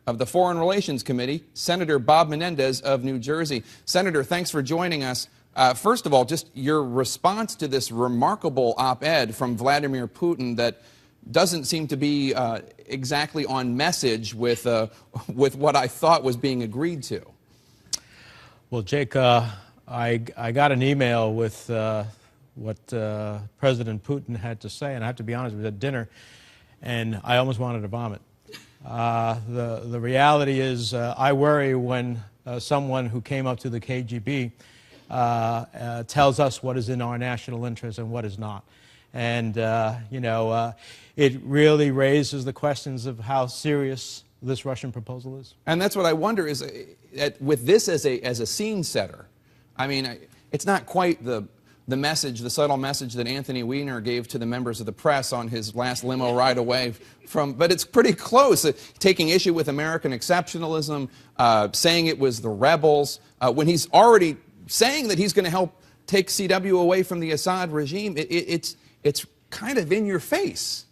of the Foreign Relations Committee, Senator Bob Menendez of New Jersey. Senator, thanks for joining us. First of all, just your response to this remarkable op-ed from Vladimir Putin that doesn't seem to be exactly on message with what I thought was being agreed to. Well, Jake, I got an email with what President Putin had to say, and I have to be honest, it was at dinner, and I almost wanted to vomit. The reality is I worry when someone who came up to the KGB tells us what is in our national interest and what is not. And, it really raises the questions of how serious this Russian proposal is. And that's what I wonder is, with this as a scene setter, I mean, it's not quite the message, the subtle message that Anthony Weiner gave to the members of the press on his last limo ride away from, but it's pretty close, taking issue with American exceptionalism, saying it was the rebels, when he's already saying that he's going to help take CW away from the Assad regime. It's kind of in your face.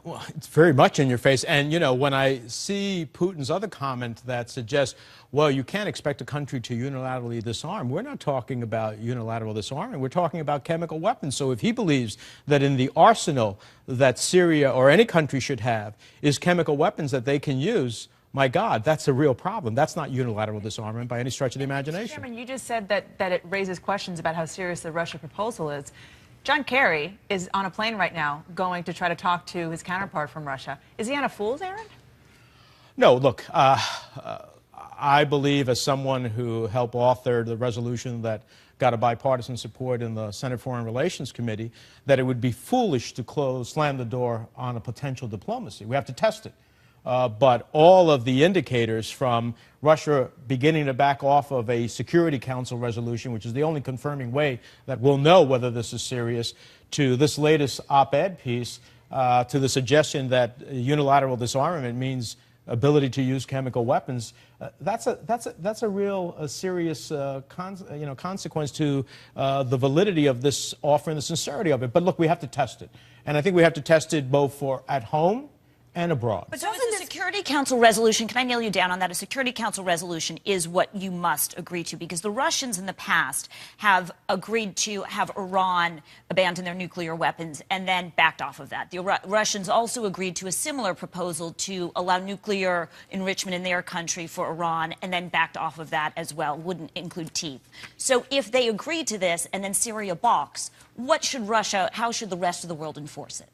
Well, it's very much in your face. And, when I see Putin's other comment that suggests, well, you can't expect a country to unilaterally disarm, we're not talking about unilateral disarmament. We're talking about chemical weapons. So if he believes that in the arsenal that Syria or any country should have is chemical weapons that they can use, my God, that's a real problem. That's not unilateral disarmament by any stretch of the imagination. Chairman, you just said that it raises questions about how serious the Russia proposal is. John Kerry is on a plane right now going to try to talk to his counterpart from Russia. Is he on a fool's errand? No, look, I believe, as someone who helped author the resolution that got a bipartisan support in the Senate Foreign Relations Committee, that it would be foolish to slam the door on a potential diplomacy. We have to test it. But all of the indicators from Russia beginning to back off of a Security Council resolution, which is the only confirming way that we'll know whether this is serious, to this latest op-ed piece, to the suggestion that unilateral disarmament means ability to use chemical weapons, that's a real serious consequence to the validity of this offer and the sincerity of it. But look, we have to test it. And I think we have to test it both for at home and abroad. But so is the Security Council resolution, can I nail you down on that? A Security Council resolution is what you must agree to, because the Russians in the past have agreed to have Iran abandon their nuclear weapons and then backed off of that. The Russians also agreed to a similar proposal to allow nuclear enrichment in their country for Iran and then backed off of that as well, wouldn't include teeth. So if they agree to this and then Syria balks, how should the rest of the world enforce it?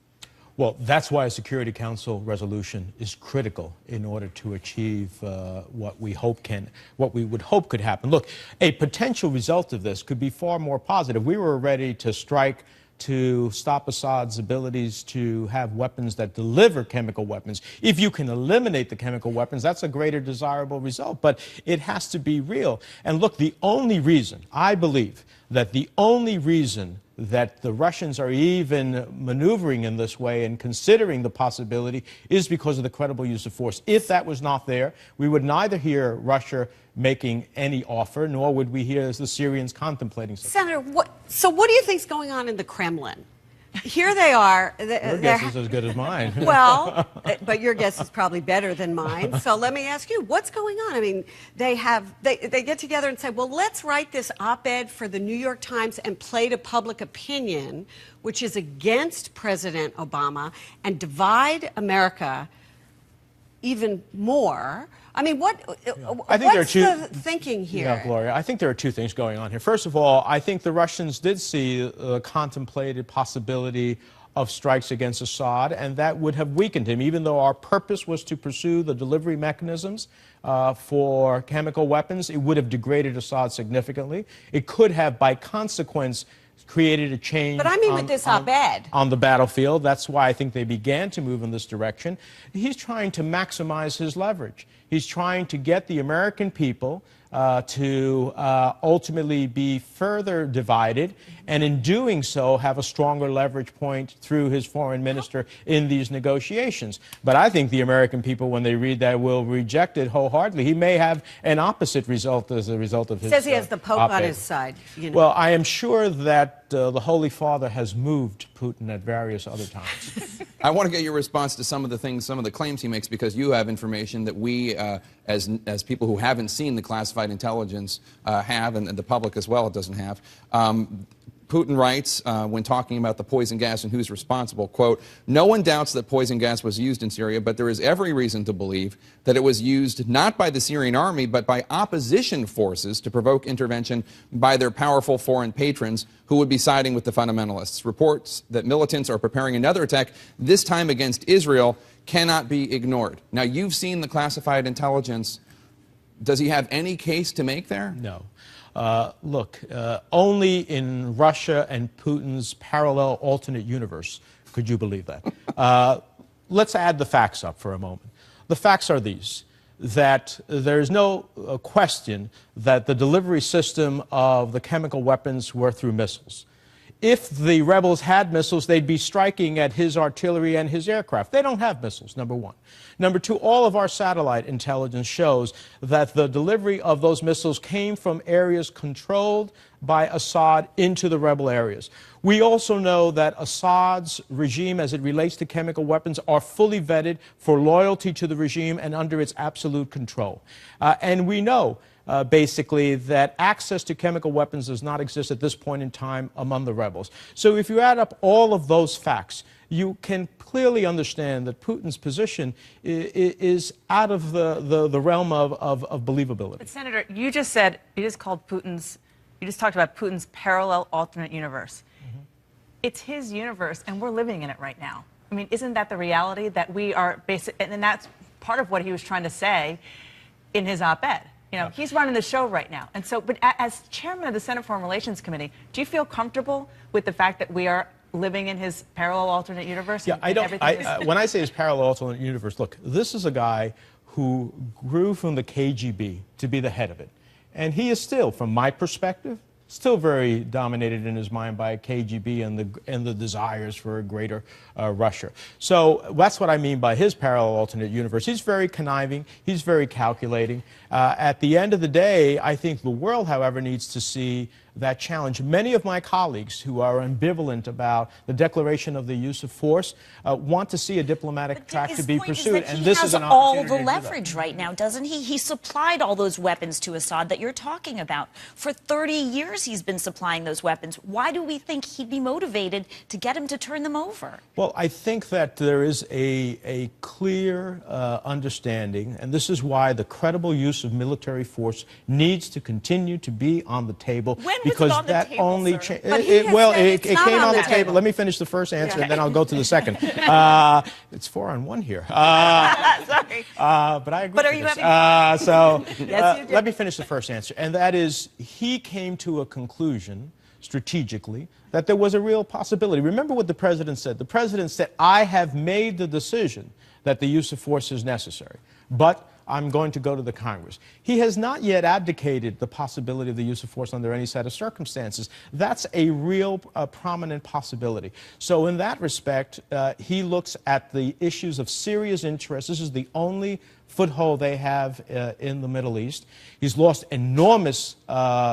Well, that's why a Security Council resolution is critical in order to achieve what we would hope could happen. Look, a potential result of this could be far more positive. We were ready to strike to stop Assad's abilities to have weapons that deliver chemical weapons. If you can eliminate the chemical weapons, that's a greater desirable result, but it has to be real. And look, I believe that the only reason that the Russians are even maneuvering in this way and considering the possibility is because of the credible use of force. If that was not there, we would neither hear Russia making any offer, nor would we hear the Syrians contemplating such. Senator, what do you think is going on in the Kremlin? Here they are. Your guess is as good as mine. Well, but your guess is probably better than mine. So let me ask you, what's going on? I mean, they get together and say, well, let's write this op-ed for the New York Times and play to public opinion, which is against President Obama, and divide America even more. I mean, what's the thinking here? Yeah, Gloria, I think there are two things going on here. First of all, I think the Russians did see the contemplated possibility of strikes against Assad, and that would have weakened him, even though our purpose was to pursue the delivery mechanisms for chemical weapons. It would have degraded Assad significantly. It could have, by consequence, created a change. But I mean with this op-ed. On the battlefield. That's why I think they began to move in this direction. He's trying to maximize his leverage. He's trying to get the American people to ultimately be further divided, and in doing so have a stronger leverage point through his foreign minister in these negotiations. But I think the American people, when they read that, will reject it wholeheartedly. He may have an opposite result as a result of his Says he has the Pope on his side. Well, I am sure that the Holy Father has moved Putin at various other times. I want to get your response to some of the things, some of the claims he makes, because you have information that we, as people who haven't seen the classified intelligence, have, and the public as well, it doesn't have. Putin writes, when talking about the poison gas and who's responsible, quote, "No one doubts that poison gas was used in Syria, but there is every reason to believe that it was used not by the Syrian army, but by opposition forces to provoke intervention by their powerful foreign patrons who would be siding with the fundamentalists. Reports that militants are preparing another attack, this time against Israel, cannot be ignored." Now, you've seen the classified intelligence. Does he have any case to make there? No. Look, only in Russia and Putin's parallel alternate universe could you believe that. Let's add the facts up for a moment. The facts are these, that there's no question that the delivery system of the chemical weapons were through missiles. If the rebels had missiles, they'd be striking at his artillery and his aircraft. They don't have missiles, number one. Number two, all of our satellite intelligence shows that the delivery of those missiles came from areas controlled by Assad into the rebel areas. We also know that Assad's regime, as it relates to chemical weapons, are fully vetted for loyalty to the regime and under its absolute control. And we know basically that access to chemical weapons does not exist at this point in time among the rebels. So if you add up all of those facts, you can clearly understand that Putin's position is out of the realm of believability. But Senator, you just talked about Putin's parallel alternate universe. Mm-hmm. It's his universe, and we're living in it right now. I mean, isn't that the reality that we are and that's part of what he was trying to say in his op-ed. You know, he's running the show right now. And so, but as chairman of the Senate Foreign Relations Committee, do you feel comfortable with the fact that we are living in his parallel alternate universe? Yeah, when I say his parallel alternate universe, look, this is a guy who grew from the KGB to be the head of it. And he is still, from my perspective, still very dominated in his mind by KGB and the desires for a greater Russia. So that's what I mean by his parallel alternate universe. He's very conniving. He's very calculating. At the end of the day, I think the world, however, needs to see that challenge. Many of my colleagues who are ambivalent about the declaration of the use of force want to see a diplomatic track to be pursued, and this is an opportunity to do that. He has all the leverage right now, doesn't he? He supplied all those weapons to Assad that you're talking about. For 30 years he's been supplying those weapons. Why do we think he'd be motivated to get him to turn them over? Well, I think that there is a clear understanding, and this is why the credible use of military force needs to continue to be on the table. Because that only it came on the table. Let me finish the first answer, and then I'll go to the second. It's 4 on 1 here. Sorry. But I agree. But are you having yes, let me finish the first answer, and that is he came to a conclusion strategically that there was a real possibility. Remember what the president said. The president said, "I have made the decision that the use of force is necessary, but I'm going to go to the Congress." He has not yet abdicated the possibility of the use of force under any set of circumstances. That's a real prominent possibility. So in that respect, he looks at the issues of Syria's interest. This is the only foothold they have in the Middle East. He's lost enormous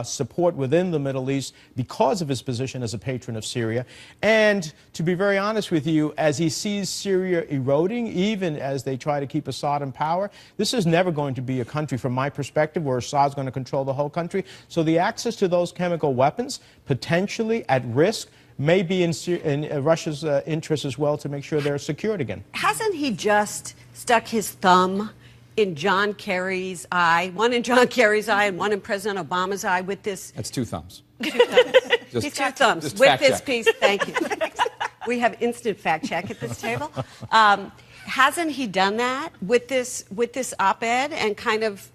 support within the Middle East because of his position as a patron of Syria. And to be very honest with you, as he sees Syria eroding, even as they try to keep Assad in power, this is never going to be a country, from my perspective, where Assad's going to control the whole country. So the access to those chemical weapons, potentially at risk, may be in Russia's interest as well to make sure they're secured again. Hasn't he just stuck his thumb in John Kerry's eye, one in John Kerry's eye and one in President Obama's eye with this? That's 2 thumbs. 2 thumbs. Just, 2 thumbs just with this check. piece. Thank you. We have instant fact check at this table. Hasn't he done that with this op-ed and kind of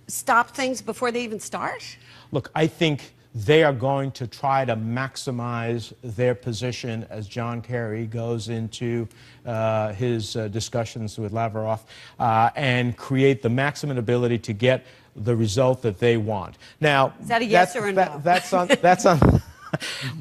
stop things before they even start? Look, I think they are going to try to maximize their position as John Kerry goes into his discussions with Lavrov and create the maximum ability to get the result that they want. Now, is that a yes or a no? That's on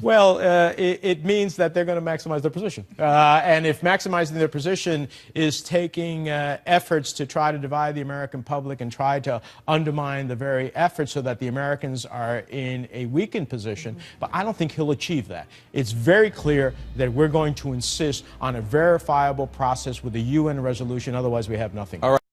Well, it means that they're going to maximize their position. And if maximizing their position is taking efforts to try to divide the American public and try to undermine the very efforts so that the Americans are in a weakened position, but I don't think he'll achieve that. It's very clear that we're going to insist on a verifiable process with a UN resolution, otherwise we have nothing. All right.